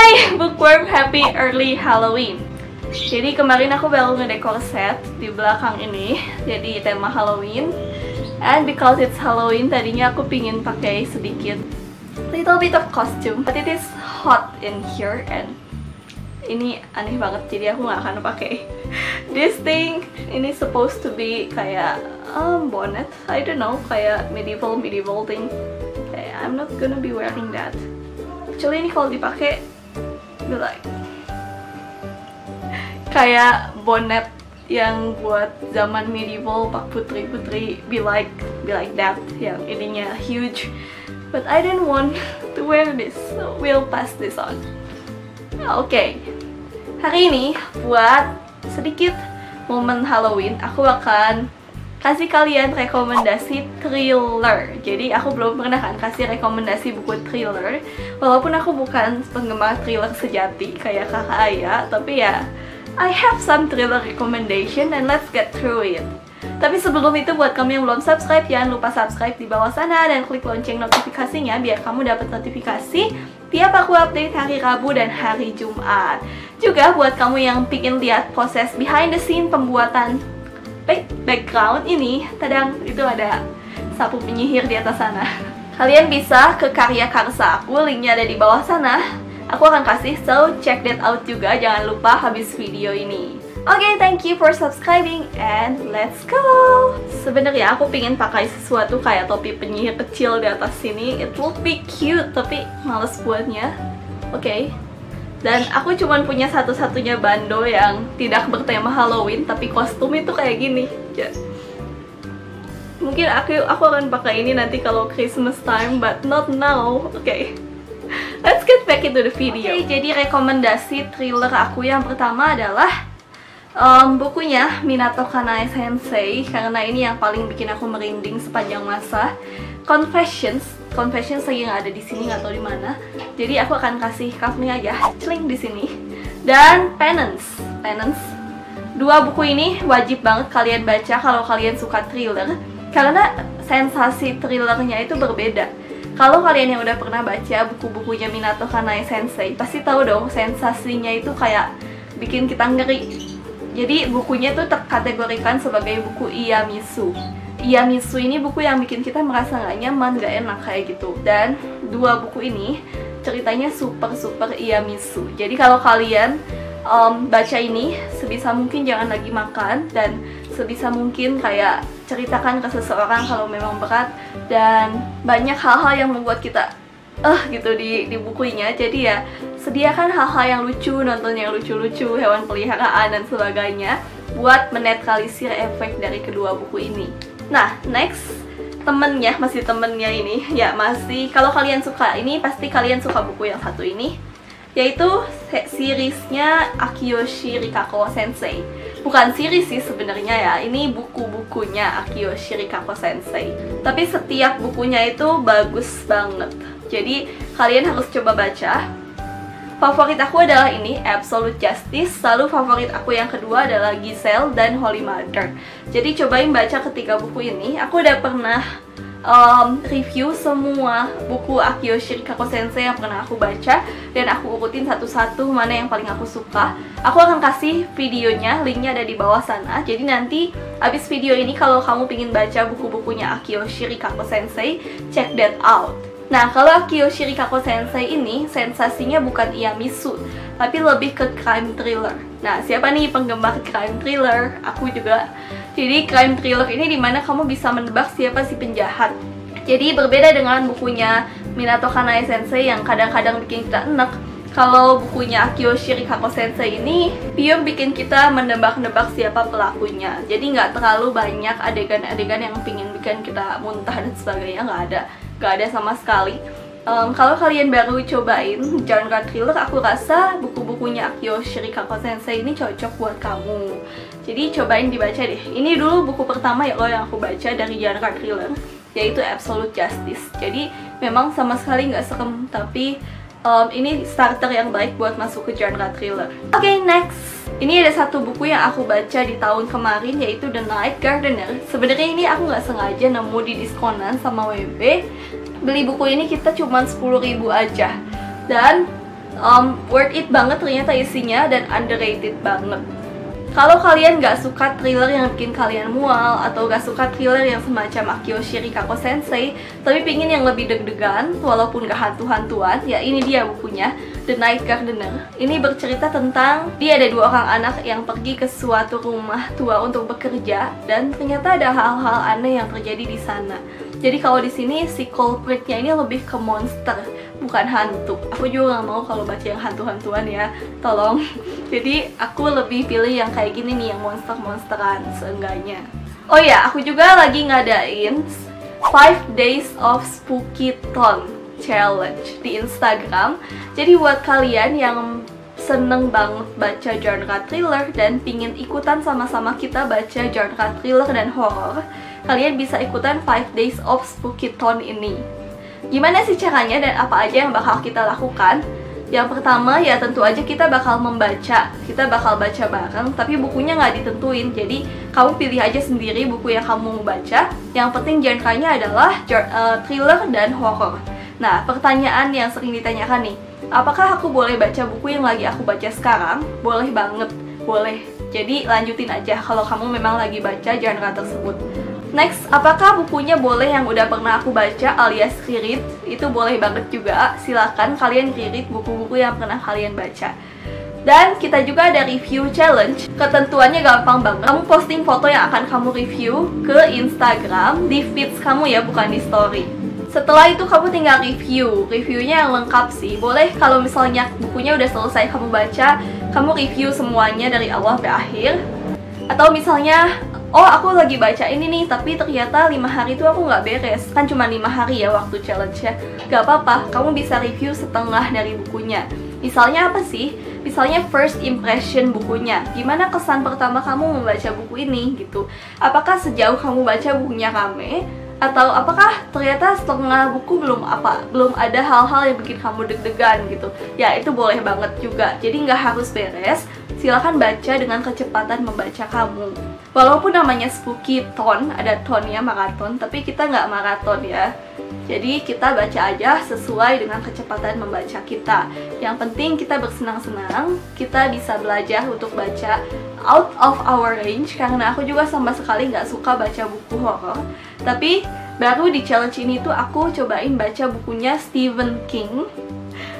Hai Bookworm, happy early Halloween. Jadi kemarin aku baru ngedekor set di belakang ini, jadi tema Halloween. And because it's Halloween, tadinya aku pingin pakai sedikit little bit of costume, but it is hot in here and ini aneh banget, jadi aku nggak akan pakai this thing. Ini supposed to be kayak bonnet, I don't know, kayak medieval thing. I'm not gonna be wearing that. Actually ini kalau dipakai be like kayak bonnet yang buat zaman medieval, pak putri-putri be like that, yang ininya huge. But I didn't want to wear this, so we'll pass this on. Oke, hari ini buat sedikit momen Halloween, aku akan kasih kalian rekomendasi thriller. Jadi aku belum pernah kan kasih rekomendasi buku thriller, walaupun aku bukan penggemar thriller sejati kayak kakak Aya, tapi ya I have some thriller recommendation and let's get through it. Tapi sebelum itu, buat kamu yang belum subscribe, jangan lupa subscribe di bawah sana dan klik lonceng notifikasinya biar kamu dapat notifikasi tiap aku update hari Rabu dan hari Jumat. Juga buat kamu yang pingin lihat proses behind the scene pembuatan background ini, tadang, itu ada sapu penyihir di atas sana. Kalian bisa ke karya karsa aku, linknya ada di bawah sana. Aku akan kasih, so check that out juga, jangan lupa habis video ini. Oke, thank you for subscribing and let's go. Sebenarnya aku pingin pakai sesuatu kayak topi penyihir kecil di atas sini. It would be cute, tapi males buatnya. Oke. Dan aku cuman punya satu-satunya bando yang tidak bertema Halloween, tapi kostum itu kayak gini. Mungkin aku akan pakai ini nanti kalau Christmas time, but not now. Oke. Let's get back into the video. Oke, jadi rekomendasi thriller aku yang pertama adalah bukunya Minato Kanae Sensei, karena ini yang paling bikin aku merinding sepanjang masa. Confessions lagi nggak ada di sini, nggak tahu di mana. Jadi aku akan kasih covernya aja, celing di sini. Dan Penance. Dua buku ini wajib banget kalian baca kalau kalian suka thriller, karena sensasi thrillernya itu berbeda. Kalau kalian yang udah pernah baca buku-bukunya Minato Kanae Sensei, pasti tahu dong sensasinya itu kayak bikin kita ngeri. Jadi bukunya tuh terkategorikan sebagai buku Iyamisu. Iyamisu ini buku yang bikin kita merasa nggak nyaman, nggak enak kayak gitu. Dan dua buku ini ceritanya super Iyamisu. Jadi kalau kalian baca ini, sebisa mungkin jangan lagi makan, dan sebisa mungkin kayak ceritakan ke seseorang kalau memang berat, dan banyak hal-hal yang membuat kita gitu di bukunya. Jadi ya sediakan hal-hal yang lucu, nonton yang lucu-lucu, hewan peliharaan dan sebagainya, buat menetralisir efek dari kedua buku ini. Nah, next, masih temennya ini, ya masih, kalau kalian suka ini, pasti kalian suka buku yang satu ini, yaitu seriesnya Akiyoshi Rikako Sensei. Bukan series sih sebenarnya ya, ini buku-bukunya Akiyoshi Rikako Sensei. Tapi setiap bukunya itu bagus banget, jadi kalian harus coba baca. Favorit aku adalah ini, Absolute Justice. Lalu favorit aku yang kedua adalah Giselle dan Holy Mother. Jadi cobain baca ketiga buku ini. Aku udah pernah review semua buku Akiyoshi Rikako Sensei yang pernah aku baca, dan aku urutin satu-satu mana yang paling aku suka. Aku akan kasih videonya, linknya ada di bawah sana. Jadi nanti abis video ini, kalau kamu pingin baca buku-bukunya Akiyoshi Rikako Sensei, check that out. Nah, kalau Akiyoshi Rikako Sensei ini sensasinya bukan Iyamisu, tapi lebih ke crime thriller. Nah, siapa nih penggemar crime thriller? Aku juga. Jadi crime thriller ini dimana kamu bisa menebak siapa si penjahat. Jadi berbeda dengan bukunya Minato Kanae Sensei yang kadang-kadang bikin kita enek. Kalau bukunya Akiyoshi Rikako Sensei ini pure bikin kita menebak-nebak siapa pelakunya. Jadi nggak terlalu banyak adegan-adegan yang bikin kita muntah dan sebagainya, nggak ada sama sekali. Kalau kalian baru cobain genre thriller, aku rasa buku-bukunya Akiyoshi Rikako Sensei ini cocok buat kamu. Jadi cobain dibaca deh. Ini dulu buku pertama ya yang aku baca dari genre thriller, yaitu Absolute Justice. Jadi memang sama sekali nggak serem, tapi ini starter yang baik buat masuk ke genre thriller. Oke, next. Ini ada satu buku yang aku baca di tahun kemarin, yaitu The Night Gardener. Sebenarnya ini aku nggak sengaja nemu di diskonan sama WB. Beli buku ini kita cuma 10.000 aja. Dan Worth it banget ternyata isinya dan underrated banget. Kalau kalian gak suka thriller yang bikin kalian mual, atau gak suka thriller yang semacam Akiyoshi Rikako Sensei, tapi pingin yang lebih deg-degan walaupun gak hantu-hantuan, ya ini dia bukunya, The Night Gardener. Ini bercerita tentang dia ada 2 orang anak yang pergi ke suatu rumah tua untuk bekerja, dan ternyata ada hal-hal aneh yang terjadi di sana. Jadi kalau di sini si culpritnya ini lebih ke monster, bukan hantu. Aku juga gak mau kalau baca yang hantu-hantuan ya, tolong. Jadi aku lebih pilih yang kayak gini nih, yang monster-monsteran seenggaknya. Oh ya, aku juga lagi ngadain 5 Days of Spooky-thon Challenge di Instagram. Jadi buat kalian yang seneng banget baca genre thriller dan pingin ikutan sama-sama kita baca genre thriller dan horror, kalian bisa ikutan 5 Days of Spooky-thon ini. Gimana sih caranya dan apa aja yang bakal kita lakukan? Yang pertama ya tentu aja kita bakal membaca, kita bakal baca bareng, tapi bukunya nggak ditentuin. Jadi kamu pilih aja sendiri buku yang kamu mau baca. Yang penting genre-nya adalah thriller dan horror. Nah, pertanyaan yang sering ditanyakan nih, apakah aku boleh baca buku yang lagi aku baca sekarang? Boleh banget, boleh. Jadi lanjutin aja kalau kamu memang lagi baca genre tersebut. Next, apakah bukunya boleh yang udah pernah aku baca alias reread? Itu boleh banget juga, silakan kalian reread buku-buku yang pernah kalian baca. Dan kita juga ada review challenge. Ketentuannya gampang banget. Kamu posting foto yang akan kamu review ke Instagram, di feeds kamu ya, bukan di story. Setelah itu kamu tinggal review. Reviewnya yang lengkap sih. Boleh kalau misalnya bukunya udah selesai kamu baca, kamu review semuanya dari awal sampai akhir. Atau misalnya, oh aku lagi baca ini nih, tapi ternyata 5 hari itu aku nggak beres. Kan cuma 5 hari ya waktu challenge-nya. Gak apa-apa, kamu bisa review setengah dari bukunya. Misalnya apa sih? Misalnya first impression bukunya. Gimana kesan pertama kamu membaca buku ini gitu. Apakah sejauh kamu baca bukunya rame? Atau apakah ternyata setengah buku belum ada hal-hal yang bikin kamu deg-degan gitu. Ya itu boleh banget juga. Jadi nggak harus beres. Silakan baca dengan kecepatan membaca kamu. Walaupun namanya Spooky-thon, ada tonnya maraton, tapi kita nggak maraton ya. Jadi kita baca aja sesuai dengan kecepatan membaca kita. Yang penting kita bersenang-senang, kita bisa belajar untuk baca out of our range. Karena aku juga sama sekali nggak suka baca buku horor. Tapi baru di challenge ini tuh aku cobain baca bukunya Stephen King.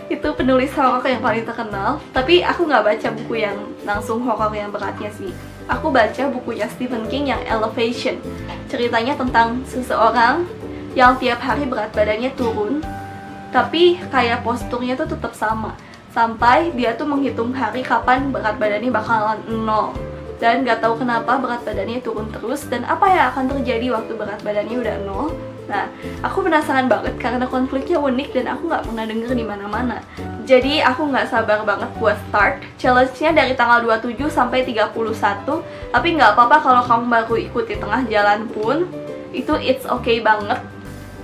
Itu penulis horor yang paling terkenal. Tapi aku nggak baca buku yang langsung horor yang beratnya sih. Aku baca bukunya Stephen King yang Elevation. Ceritanya tentang seseorang yang tiap hari berat badannya turun, tapi kayak posturnya tuh tetap sama. Sampai dia tuh menghitung hari kapan berat badannya bakalan 0. Dan gak tahu kenapa berat badannya turun terus, dan apa yang akan terjadi waktu berat badannya udah 0. Nah, aku penasaran banget karena konfliknya unik dan aku nggak pernah denger di mana-mana. Jadi aku nggak sabar banget buat start. Challenge-nya dari tanggal 27 sampai 31. Tapi nggak apa-apa kalau kamu baru ikut di tengah jalan pun, itu it's okay banget.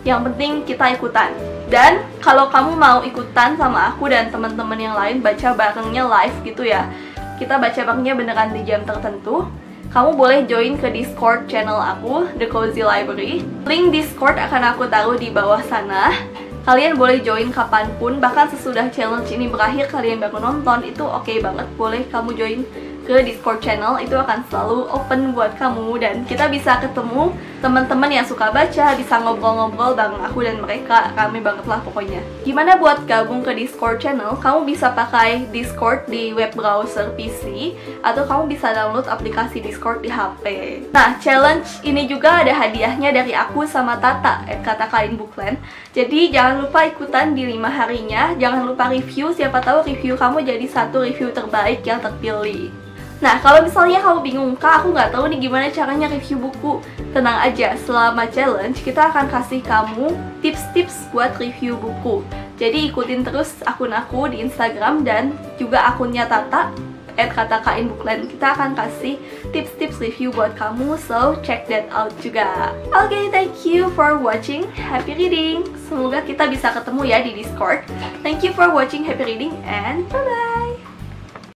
Yang penting kita ikutan. Dan kalau kamu mau ikutan sama aku dan teman-teman yang lain baca barengnya live gitu ya, kita baca barengnya beneran di jam tertentu, kamu boleh join ke Discord channel aku, The Cozy Library. Link Discord akan aku taruh di bawah sana. Kalian boleh join kapanpun, bahkan sesudah challenge ini berakhir kalian baru nonton, itu oke banget. Boleh kamu join ke Discord channel, itu akan selalu open buat kamu. Dan kita bisa ketemu teman-teman yang suka baca, bisa ngobrol-ngobrol bareng aku dan mereka. Rame banget lah pokoknya. Gimana buat gabung ke Discord channel? Kamu bisa pakai Discord di web browser PC, atau kamu bisa download aplikasi Discord di HP. Nah, challenge ini juga ada hadiahnya dari aku sama Tata, @katakain bookland. Jadi jangan lupa ikutan di 5 harinya. Jangan lupa review, siapa tahu review kamu jadi satu review terbaik yang terpilih. Nah, kalau misalnya kamu bingung, Kak, aku nggak tahu nih gimana caranya review buku. Tenang aja, selama challenge kita akan kasih kamu tips-tips buat review buku. Jadi ikutin terus akun aku di Instagram dan juga akunnya Tata, @katakainbookland. Kita akan kasih tips-tips review buat kamu, so check that out juga. Oke, thank you for watching. Happy reading. Semoga kita bisa ketemu ya di Discord. Thank you for watching, happy reading, and bye-bye.